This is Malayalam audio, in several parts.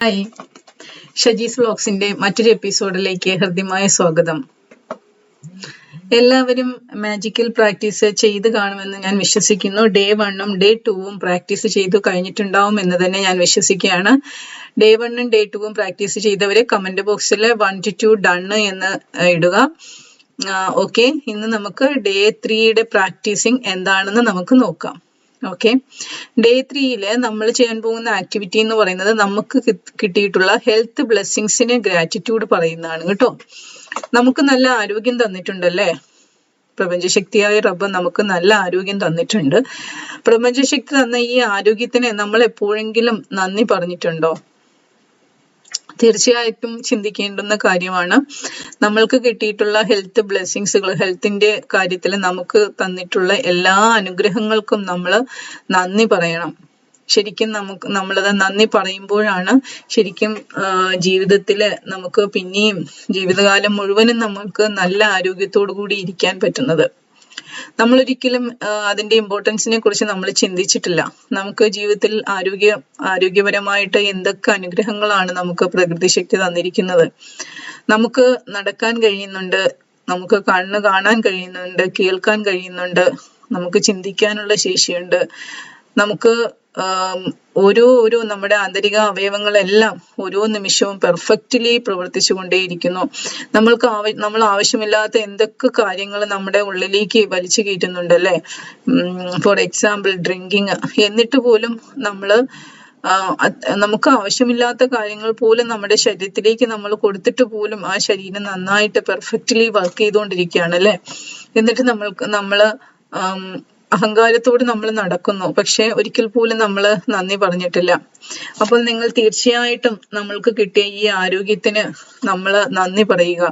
ഹായ്, ഷജീസ് വ്ലോഗ്സിന്റെ മറ്റൊരു എപ്പിസോഡിലേക്ക് ഹൃദ്യമായ സ്വാഗതം. എല്ലാവരും മാജിക്കൽ പ്രാക്ടീസ് ചെയ്ത് കാണുമെന്ന് ഞാൻ വിശ്വസിക്കുന്നു. ഡേ 1ഉം ഡേ 2ഉം പ്രാക്ടീസ് ചെയ്തു കഴിഞ്ഞിട്ടുണ്ടാവും എന്ന് തന്നെ ഞാൻ വിശ്വസിക്കുകയാണ്. ഡേ 1ഉം ഡേ 2ഉം പ്രാക്ടീസ് ചെയ്തവര് കമന്റ് ബോക്സിൽ 1 to 2 ഡൺ എന്ന് ഇടുക. ഓക്കെ, ഇന്ന് നമുക്ക് ഡേ 3യുടെ പ്രാക്ടീസിങ് എന്താണെന്ന് നമുക്ക് നോക്കാം. ഓക്കെ, ഡേ 3യില് നമ്മൾ ചെയ്യാൻ പോകുന്ന ആക്ടിവിറ്റി എന്ന് പറയുന്നത് നമുക്ക് കിട്ടിയിട്ടുള്ള ഹെൽത്ത് ബ്ലെസ്സിങ്സിന് ഗ്രാറ്റിറ്റ്യൂഡ് പറയുന്നതാണ് കേട്ടോ. നമുക്ക് നല്ല ആരോഗ്യം തന്നിട്ടുണ്ടല്ലേ, പ്രപഞ്ചശക്തിയായ റബ്ബ് നമുക്ക് നല്ല ആരോഗ്യം തന്നിട്ടുണ്ട്. പ്രപഞ്ചശക്തി തന്ന ഈ ആരോഗ്യത്തിന് നമ്മൾ എപ്പോഴെങ്കിലും നന്ദി പറഞ്ഞിട്ടുണ്ടോ? തീർച്ചയായിട്ടും ചിന്തിക്കേണ്ടുന്ന കാര്യമാണ്. നമ്മൾക്ക് കിട്ടിയിട്ടുള്ള ഹെൽത്ത് ബ്ലെസ്സിങ്സുകൾ, ഹെൽത്തിന്റെ കാര്യത്തിൽ നമുക്ക് തന്നിട്ടുള്ള എല്ലാ അനുഗ്രഹങ്ങൾക്കും നമ്മൾ നന്ദി പറയണം. ശരിക്കും നമ്മളത് നന്ദി പറയുമ്പോഴാണ് ശരിക്കും ജീവിതത്തിൽ നമുക്ക് പിന്നെയും ജീവിതകാലം മുഴുവനും നമുക്ക് നല്ല ആരോഗ്യത്തോടു കൂടി ഇരിക്കാൻ പറ്റുന്നത്. നമ്മളൊരിക്കലും അതിന്റെ ഇമ്പോർട്ടൻസിനെ കുറിച്ച് നമ്മൾ ചിന്തിച്ചിട്ടില്ല. നമുക്ക് ജീവിതത്തിൽ ആരോഗ്യപരമായിട്ട് എന്തൊക്കെ അനുഗ്രഹങ്ങളാണ് നമുക്ക് പ്രകൃതി ശക്തി തന്നിരിക്കുന്നത്. നമുക്ക് നടക്കാൻ കഴിയുന്നുണ്ട്, നമുക്ക് കണ്ണ് കാണാൻ കഴിയുന്നുണ്ട്, കേൾക്കാൻ കഴിയുന്നുണ്ട്, നമുക്ക് ചിന്തിക്കാനുള്ള ശേഷിയുണ്ട്. നമുക്ക് ഓരോ നമ്മുടെ ആന്തരിക അവയവങ്ങളെല്ലാം ഓരോ നിമിഷവും പെർഫെക്റ്റ്ലി പ്രവർത്തിച്ചു കൊണ്ടേയിരിക്കുന്നു. നമ്മൾ ആവശ്യമില്ലാത്ത എന്തൊക്കെ കാര്യങ്ങൾ നമ്മുടെ ഉള്ളിലേക്ക് വലിച്ചു കയറ്റുന്നുണ്ട് അല്ലേ. For example drinking. എന്നിട്ട് പോലും നമുക്ക് ആവശ്യമില്ലാത്ത കാര്യങ്ങൾ പോലും നമ്മുടെ ശരീരത്തിലേക്ക് നമ്മൾ കൊടുത്തിട്ട് പോലും ആ ശരീരം നന്നായിട്ട് പെർഫെക്റ്റ്ലി വർക്ക് ചെയ്തുകൊണ്ടിരിക്കുകയാണ് അല്ലേ. എന്നിട്ട് നമ്മള് അഹങ്കാരത്തോട് നമ്മൾ നടക്കുന്നു, പക്ഷെ ഒരിക്കൽ പോലും നമ്മൾ നന്ദി പറഞ്ഞിട്ടില്ല. അപ്പോൾ നിങ്ങൾ തീർച്ചയായിട്ടും നമ്മൾക്ക് കിട്ടിയ ഈ ആരോഗ്യത്തിന് നമ്മൾ നന്ദി പറയുക.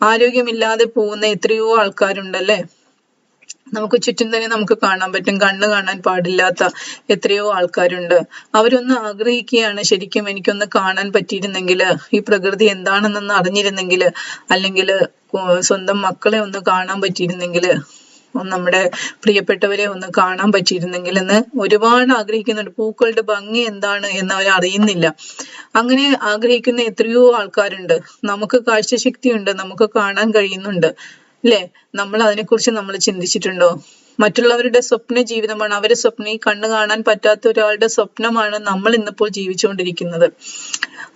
ആരോഗ്യമില്ലാതെ പോകുന്ന എത്രയോ ആൾക്കാരുണ്ടല്ലേ, നമുക്ക് ചുറ്റും തന്നെ നമുക്ക് കാണാൻ പറ്റും. കണ്ണ് കാണാൻ പാടില്ലാത്ത എത്രയോ ആൾക്കാരുണ്ട്. അവരൊന്ന് ആഗ്രഹിക്കുകയാണ്, ശരിക്കും എനിക്കൊന്ന് കാണാൻ പറ്റിയിരുന്നെങ്കിൽ, ഈ പ്രകൃതി എന്താണെന്നൊന്ന് അറിഞ്ഞിരുന്നെങ്കിൽ, അല്ലെങ്കിൽ സ്വന്തം മക്കളെ ഒന്ന് കാണാൻ പറ്റിയിരുന്നെങ്കിൽ, നമ്മുടെ പ്രിയപ്പെട്ടവരെ ഒന്ന് കാണാൻ പറ്റിയിരുന്നെങ്കിൽ എന്ന് ഒരുപാട് ആഗ്രഹിക്കുന്നുണ്ട്. പൂക്കളുടെ ഭംഗി എന്താണ് എന്ന് അവർ അറിയുന്നില്ല. അങ്ങനെ ആഗ്രഹിക്കുന്ന എത്രയോ ആൾക്കാരുണ്ട്. നമുക്ക് കാഴ്ചശക്തിയുണ്ട്, നമുക്ക് കാണാൻ കഴിയുന്നുണ്ട് അല്ലേ. നമ്മൾ അതിനെക്കുറിച്ച് നമ്മൾ ചിന്തിച്ചിട്ടുണ്ടോ? മറ്റുള്ളവരുടെ സ്വപ്ന ജീവിതമാണ് അവരുടെ സ്വപ്നം. ഈ കണ്ണ് കാണാൻ പറ്റാത്ത ഒരാളുടെ സ്വപ്നമാണ് നമ്മൾ ഇന്നിപ്പോൾ ജീവിച്ചുകൊണ്ടിരിക്കുന്നത്.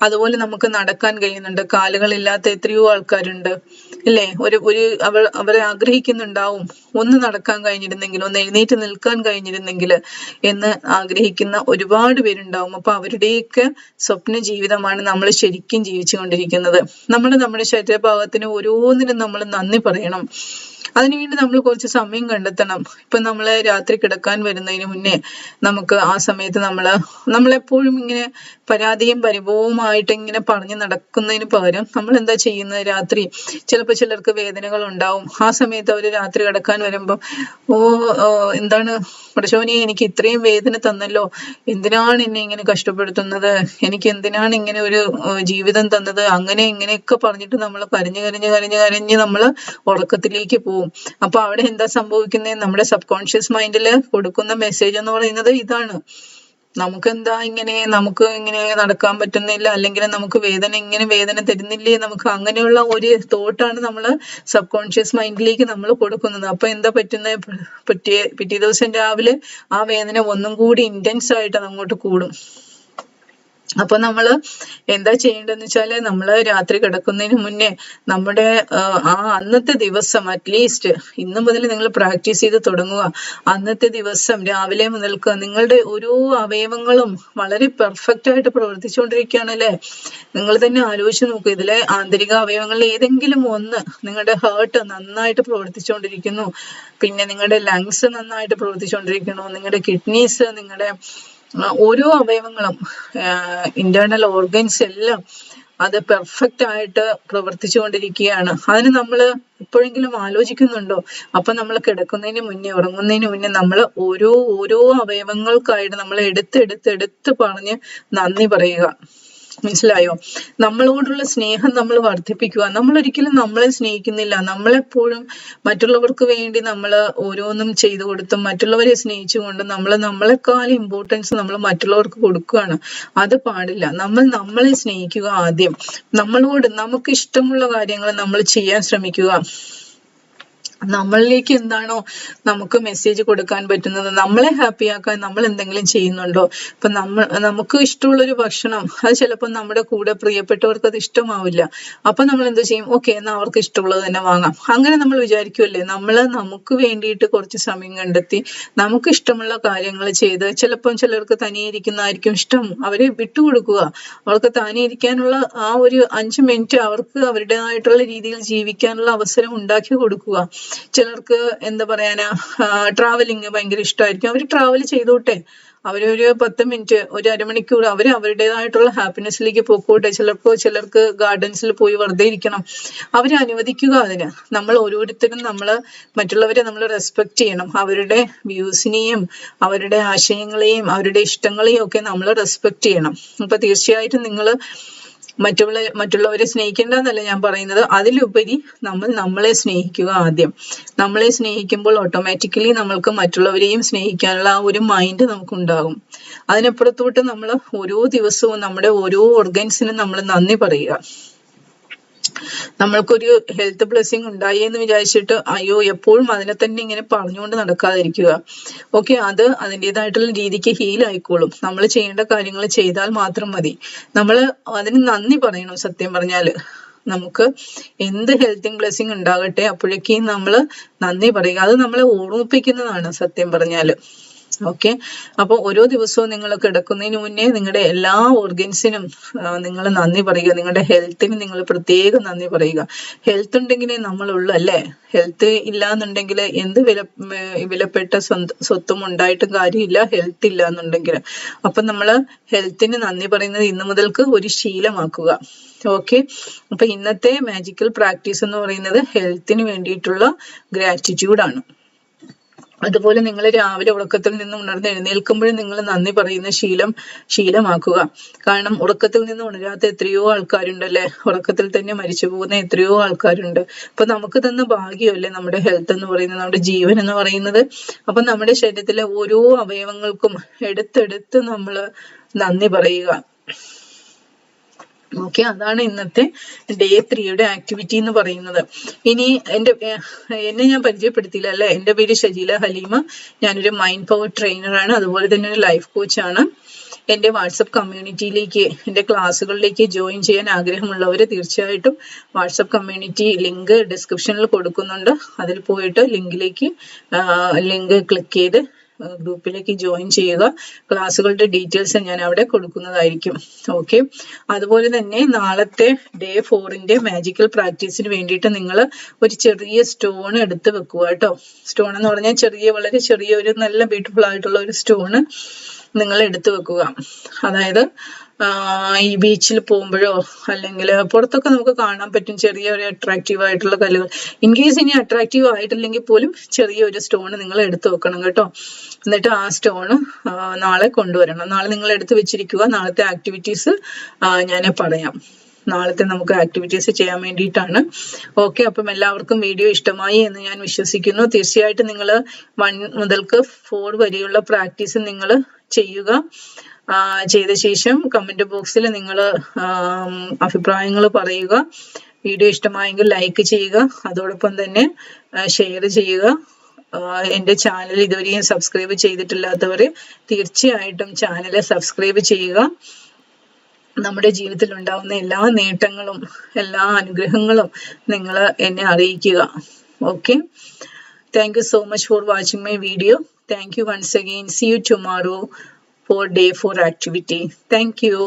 അതുപോലെ നമുക്ക് നടക്കാൻ കഴിയുന്നുണ്ട്. കാലുകളില്ലാത്ത എത്രയോ ആൾക്കാരുണ്ട് അല്ലേ. അവരെ ആഗ്രഹിക്കുന്നുണ്ടാവും, ഒന്ന് നടക്കാൻ കഴിഞ്ഞിരുന്നെങ്കിൽ, ഒന്ന് എഴുന്നേറ്റ് നിൽക്കാൻ കഴിഞ്ഞിരുന്നെങ്കിൽ എന്ന് ആഗ്രഹിക്കുന്ന ഒരുപാട് പേരുണ്ടാവും. അപ്പൊ അവരുടെയൊക്കെ സ്വപ്ന ജീവിതമാണ് നമ്മൾ ശരിക്കും ജീവിച്ചുകൊണ്ടിരിക്കുന്നത്. നമ്മുടെ ശരീരഭാഗത്തിന് ഓരോന്നിനും നമ്മൾ നന്ദി പറയണം. അതിനുവേണ്ടി നമ്മൾ കുറച്ച് സമയം കണ്ടെത്തണം. ഇപ്പൊ നമ്മള് രാത്രി കിടക്കാൻ വരുന്നതിന് മുന്നേ നമുക്ക് ആ സമയത്ത് നമ്മളെപ്പോഴും ഇങ്ങനെ പരാതിയും പരിഭവവുമായിട്ട് ഇങ്ങനെ പറഞ്ഞു നടക്കുന്നതിന് പകരം നമ്മൾ എന്താ ചെയ്യുന്നത്? രാത്രി ചിലപ്പോൾ ചിലർക്ക് വേദനകൾ ഉണ്ടാവും. ആ സമയത്ത് അവര് രാത്രി കിടക്കാൻ വരുമ്പോ എന്താണ് പടച്ചോനെ, എനിക്ക് ഇത്രയും വേദന തന്നല്ലോ, എന്തിനാണ് എന്നെ ഇങ്ങനെ കഷ്ടപ്പെടുത്തുന്നത്, എനിക്ക് എന്തിനാണ് ഇങ്ങനെ ഒരു ജീവിതം തന്നത്, അങ്ങനെ ഇങ്ങനെയൊക്കെ പറഞ്ഞിട്ട് നമ്മൾ കരഞ്ഞ് നമ്മൾ ഉറക്കത്തിലേക്ക് പോകും. അപ്പൊ അവിടെ എന്താ സംഭവിക്കുന്നത്? നമ്മുടെ സബ് കോൺഷ്യസ് മൈൻഡില് കൊടുക്കുന്ന മെസ്സേജ് എന്ന് പറയുന്നത് ഇതാണ്: നമുക്ക് ഇങ്ങനെ നടക്കാൻ പറ്റുന്നില്ല, അല്ലെങ്കിൽ നമുക്ക് വേദന തരുന്നില്ലേ, നമുക്ക് അങ്ങനെയുള്ള ഒരു തോട്ടാണ് നമ്മൾ സബ് കോൺഷ്യസ് മൈൻഡിലേക്ക് നമ്മൾ കൊടുക്കുന്നത്. അപ്പൊ എന്താ പറ്റുന്നത്? പിറ്റേ ദിവസം രാവിലെ ആ വേദന ഒന്നും കൂടി ഇന്റൻസ് ആയിട്ട് അങ്ങോട്ട് കൂടും. അപ്പൊ നമ്മള് എന്താ ചെയ്യേണ്ടതെന്ന് വെച്ചാല്, നമ്മള് രാത്രി കിടക്കുന്നതിന് മുന്നേ നമ്മുടെ അന്നത്തെ ദിവസം അറ്റ്ലീസ്റ്റ് ഇന്ന് മുതൽ നിങ്ങൾ പ്രാക്ടീസ് ചെയ്ത് തുടങ്ങുക. അന്നത്തെ ദിവസം രാവിലെ മുതൽക്ക് നിങ്ങളുടെ ഓരോ അവയവങ്ങളും വളരെ പെർഫെക്റ്റ് ആയിട്ട് പ്രവർത്തിച്ചുകൊണ്ടിരിക്കുകയാണല്ലേ. നിങ്ങൾ തന്നെ ആലോചിച്ച് നോക്കൂ. ഇതിലെ ആന്തരിക അവയവങ്ങളിൽ ഏതെങ്കിലും ഒന്ന്, നിങ്ങളുടെ ഹാർട്ട് നന്നായിട്ട് പ്രവർത്തിച്ചുകൊണ്ടിരിക്കുന്നു, പിന്നെ നിങ്ങളുടെ ലങ്സ് നന്നായിട്ട് പ്രവർത്തിച്ചുകൊണ്ടിരിക്കുന്നു, നിങ്ങളുടെ കിഡ്നീസ്, നിങ്ങളുടെ ഓരോ അവയവങ്ങളും, ഇന്റേണൽ ഓർഗൻസ് എല്ലാം അത് പെർഫെക്റ്റ് ആയിട്ട് പ്രവർത്തിച്ചു കൊണ്ടിരിക്കുകയാണ്. അതിന് നമ്മൾ എപ്പോഴെങ്കിലും ആലോചിക്കുന്നുണ്ടോ? അപ്പൊ നമ്മൾ കിടക്കുന്നതിന് മുന്നേ, ഉറങ്ങുന്നതിന് മുന്നേ നമ്മൾ ഓരോ അവയവങ്ങൾക്കായിട്ട് നമ്മൾ എടുത്ത് പറഞ്ഞ് നന്ദി പറയുക. മനസ്സിലായോ? നമ്മളോടുള്ള സ്നേഹം നമ്മൾ വർദ്ധിപ്പിക്കുക. നമ്മൾ ഒരിക്കലും നമ്മളെ സ്നേഹിക്കുന്നില്ല. നമ്മളെപ്പോഴും മറ്റുള്ളവർക്ക് വേണ്ടി നമ്മൾ ഓരോന്നും ചെയ്തു കൊടുത്തും മറ്റുള്ളവരെ സ്നേഹിച്ചുകൊണ്ട് നമ്മളെക്കാളും ഇമ്പോർട്ടൻസ് നമ്മൾ മറ്റുള്ളവർക്ക് കൊടുക്കുകയാണ്. അത് പാടില്ല. നമ്മൾ നമ്മളെ സ്നേഹിക്കുക ആദ്യം. നമുക്ക് ഇഷ്ടമുള്ള കാര്യങ്ങൾ നമ്മൾ ചെയ്യാൻ ശ്രമിക്കുക. നമ്മളിലേക്ക് എന്താണോ നമുക്ക് മെസ്സേജ് കൊടുക്കാൻ പറ്റുന്നത്, നമ്മളെ ഹാപ്പിയാക്കാൻ നമ്മൾ എന്തെങ്കിലും ചെയ്യുന്നുണ്ടോ? ഇപ്പൊ നമുക്ക് ഇഷ്ടമുള്ളൊരു ഭക്ഷണം അത് ചിലപ്പോൾ നമ്മുടെ കൂടെ പ്രിയപ്പെട്ടവർക്ക് അത് ഇഷ്ടമാവില്ല. അപ്പൊ നമ്മൾ എന്ത് ചെയ്യും? ഓക്കെ, എന്നാൽ അവർക്ക് ഇഷ്ടമുള്ളത് തന്നെ വാങ്ങാം. അങ്ങനെ നമ്മൾ വിചാരിക്കുമല്ലേ? നമുക്ക് വേണ്ടിയിട്ട് കുറച്ച് സമയം കണ്ടെത്തി നമുക്ക് ഇഷ്ടമുള്ള കാര്യങ്ങൾ ചെയ്ത്, ചിലപ്പം ചിലർക്ക് തനിയെ ഇരിക്കുന്നതായിരിക്കും ഇഷ്ടം, അവരെ വിട്ടുകൊടുക്കുക. അവർക്ക് തനിയെ ഇരിക്കാനുള്ള ആ ഒരു 5 മിനിറ്റ് അവർക്ക് അവരുടേതായിട്ടുള്ള രീതിയിൽ ജീവിക്കാനുള്ള അവസരം ഉണ്ടാക്കി കൊടുക്കുക. ചിലർക്ക് എന്താ പറയാനാ, ട്രാവലിങ് ഭയങ്കര ഇഷ്ടമായിരിക്കും. അവർ ട്രാവൽ ചെയ്തോട്ടെ. അവരൊരു 10 മിനിറ്റ്, ഒരു അരമണിക്കൂർ അവരുടേതായിട്ടുള്ള ഹാപ്പിനെസ്സിലേക്ക് പോയിക്കോട്ടെ. ചിലർക്ക് ഗാർഡൻസിൽ പോയി വെറുതെ ഇരിക്കണം. അവരെ അനുവദിക്കുക അതിന്. നമ്മൾ ഓരോരുത്തരും മറ്റുള്ളവരെ നമ്മൾ റെസ്പെക്ട് ചെയ്യണം. അവരുടെ വ്യൂസിനെയും അവരുടെ ആശയങ്ങളെയും അവരുടെ ഇഷ്ടങ്ങളെയും ഒക്കെ നമ്മൾ റെസ്പെക്ട് ചെയ്യണം. അപ്പൊ തീർച്ചയായിട്ടും നിങ്ങൾ മറ്റുള്ളവരെ സ്നേഹിക്കേണ്ടെന്നല്ല ഞാൻ പറയുന്നത്. അതിലുപരി നമ്മളെ സ്നേഹിക്കുക ആദ്യം. നമ്മളെ സ്നേഹിക്കുമ്പോൾ ഓട്ടോമാറ്റിക്കലി നമ്മൾക്ക് മറ്റുള്ളവരെയും സ്നേഹിക്കാനുള്ള ആ ഒരു മൈൻഡ് നമുക്കുണ്ടാകും. അതിനപ്പുറത്തോട്ട് നമ്മൾ ഓരോ ദിവസവും നമ്മുടെ ഓരോ ഓർഗൻസിനും നമ്മൾ നന്ദി പറയുക. നമ്മൾക്കൊരു ഹെൽത്ത് ബ്ലെസ്സിങ് ഉണ്ടായി എന്ന് വിചാരിച്ചിട്ട് അയ്യോ എപ്പോഴും അതിനെ തന്നെ ഇങ്ങനെ പറഞ്ഞുകൊണ്ട് നടക്കാതിരിക്കുക. ഓക്കെ, അത് അതിൻ്റെതായിട്ടുള്ള രീതിക്ക് ഹീൽ ആയിക്കോളും. നമ്മൾ ചെയ്യേണ്ട കാര്യങ്ങൾ ചെയ്താൽ മാത്രം മതി. നമ്മൾ അതിന് നന്ദി പറയണം. സത്യം പറഞ്ഞാല് നമുക്ക് എന്ത് ഹെൽത്തിങ് ബ്ലെസ്സിങ് ഉണ്ടാകട്ടെ, അപ്പോഴേക്കും നമ്മൾ നന്ദി പറയുക. അത് നമ്മളെ ഓർമ്മിപ്പിക്കുന്നതാണ് സത്യം പറഞ്ഞാല്. ഓക്കെ, അപ്പൊ ഓരോ ദിവസവും നിങ്ങൾ കിടക്കുന്നതിന് മുന്നേ നിങ്ങളുടെ എല്ലാ ഓർഗൻസിനും നിങ്ങൾ നന്ദി പറയുക. നിങ്ങളുടെ ഹെൽത്തിന് നിങ്ങൾ പ്രത്യേകം നന്ദി പറയുക. ഹെൽത്ത് ഉണ്ടെങ്കിലേ നമ്മളുള്ളൂ അല്ലേ? ഹെൽത്ത് ഇല്ലാന്നുണ്ടെങ്കിൽ എന്ത് വിലപ്പെട്ട സ്വത്തും ഉണ്ടായിട്ടും കാര്യമില്ല, ഹെൽത്ത് ഇല്ല എന്നുണ്ടെങ്കിൽ. അപ്പൊ നമ്മള് ഹെൽത്തിന് നന്ദി പറയുന്നത് ഇന്ന് മുതൽക്ക് ഒരു ശീലമാക്കുക. ഓക്കെ, അപ്പൊ ഇന്നത്തെ മാജിക്കൽ പ്രാക്ടീസ് എന്ന് പറയുന്നത് ഹെൽത്തിന് വേണ്ടിയിട്ടുള്ള ഗ്രാറ്റിറ്റ്യൂഡാണ്. അതുപോലെ നിങ്ങൾ രാവിലെ ഉറക്കത്തിൽ നിന്ന് ഉണർന്ന് എഴുന്നേൽക്കുമ്പോഴും നിങ്ങൾ നന്ദി പറയുന്ന ശീലമാക്കുക. കാരണം ഉറക്കത്തിൽ നിന്ന് ഉണരാത്ത എത്രയോ ആൾക്കാരുണ്ടല്ലേ? ഉറക്കത്തിൽ തന്നെ മരിച്ചു പോകുന്ന എത്രയോ ആൾക്കാരുണ്ട്. അപ്പൊ നമുക്ക് തന്ന ഭാഗ്യമല്ലേ നമ്മുടെ ഹെൽത്ത് എന്ന് പറയുന്നത്, നമ്മുടെ ജീവൻ എന്ന് പറയുന്നത്. അപ്പൊ നമ്മുടെ ശരീരത്തിലെ ഓരോ അവയവങ്ങൾക്കും എടുത്തെടുത്ത് നമ്മൾ നന്ദി പറയുക. ഓക്കെ, അതാണ് ഇന്നത്തെ ഡേ 3യുടെ ആക്ടിവിറ്റി എന്ന് പറയുന്നത്. ഇനി എന്നെ ഞാൻ പരിചയപ്പെടുത്തിയില്ല അല്ലെ? എൻ്റെ പേര് ഷജീല ഹലീമ. ഞാനൊരു മൈൻഡ് പവർ ട്രെയിനറാണ്, അതുപോലെ തന്നെ ഒരു ലൈഫ് കോച്ചാണ്. എൻ്റെ വാട്സപ്പ് കമ്മ്യൂണിറ്റിയിലേക്ക്, എൻ്റെ ക്ലാസ്സുകളിലേക്ക് ജോയിൻ ചെയ്യാൻ ആഗ്രഹമുള്ളവർ തീർച്ചയായിട്ടും വാട്സപ്പ് കമ്മ്യൂണിറ്റി ലിങ്ക് ഡിസ്ക്രിപ്ഷനിൽ കൊടുക്കുന്നുണ്ട്. അതിൽ പോയിട്ട് ലിങ്ക് ക്ലിക്ക് ചെയ്ത് ഗ്രൂപ്പിലേക്ക് ജോയിൻ ചെയ്യുക. ക്ലാസ്സുകളുടെ ഡീറ്റെയിൽസ് ഞാൻ അവിടെ കൊടുക്കുന്നതായിരിക്കും. ഓക്കെ, അതുപോലെ തന്നെ നാളത്തെ ഡേ 4ന്റെ മാജിക്കൽ പ്രാക്ടീസിന് വേണ്ടിയിട്ട് നിങ്ങൾ ഒരു ചെറിയ സ്റ്റോൺ എടുത്ത് വെക്കുക കേട്ടോ. സ്റ്റോൺ എന്ന് പറഞ്ഞാൽ വളരെ ചെറിയ ഒരു നല്ല ബ്യൂട്ടിഫുൾ ആയിട്ടുള്ള ഒരു സ്റ്റോണ് നിങ്ങൾ എടുത്തു വെക്കുക. അതായത് ഈ ബീച്ചിൽ പോകുമ്പോഴോ അല്ലെങ്കിൽ പുറത്തൊക്കെ നമുക്ക് കാണാൻ പറ്റും ചെറിയ ഒരു അട്രാക്റ്റീവ് ആയിട്ടുള്ള കല്ലുകൾ. ഇൻ കേസ് ഇനി അട്രാക്റ്റീവ് ആയിട്ടില്ലെങ്കിൽ പോലും ചെറിയൊരു സ്റ്റോൺ നിങ്ങൾ എടുത്തു വെക്കണം കേട്ടോ. എന്നിട്ട് ആ സ്റ്റോണ് നാളെ കൊണ്ടുവരണം. നാളെ നിങ്ങൾ എടുത്തു വെച്ചിരിക്കുക. നാളത്തെ ആക്ടിവിറ്റീസ് ഞാൻ പറയാം. നാളത്തെ നമുക്ക് ആക്ടിവിറ്റീസ് ചെയ്യാൻ വേണ്ടിയിട്ടാണ്. ഓക്കെ, അപ്പം എല്ലാവർക്കും വീഡിയോ ഇഷ്ടമായി എന്ന് ഞാൻ വിശ്വസിക്കുന്നു. തീർച്ചയായിട്ടും നിങ്ങൾ 1 മുതൽക്ക് 4 വരെയുള്ള പ്രാക്ടീസ് നിങ്ങൾ ചെയ്യുക. ചെയ്ത ശേഷം കമന്റ് ബോക്സിൽ നിങ്ങൾ അഭിപ്രായങ്ങൾ പറയുക. വീഡിയോ ഇഷ്ടമായെങ്കിൽ ലൈക്ക് ചെയ്യുക. അതോടൊപ്പം തന്നെ ഷെയർ ചെയ്യുക. എൻ്റെ ചാനൽ ഇതുവരെയും സബ്സ്ക്രൈബ് ചെയ്തിട്ടില്ലാത്തവർ തീർച്ചയായിട്ടും ചാനൽ സബ്സ്ക്രൈബ് ചെയ്യുക. നമ്മുടെ ജീവിതത്തിൽ ഉണ്ടാവുന്ന എല്ലാ നേട്ടങ്ങളും എല്ലാ അനുഗ്രഹങ്ങളും നിങ്ങൾ എന്നെ അറിയിക്കുക. Okay, thank you so much for watching my video. Thank you once again. See you tomorrow for day 4 activity. Thank you.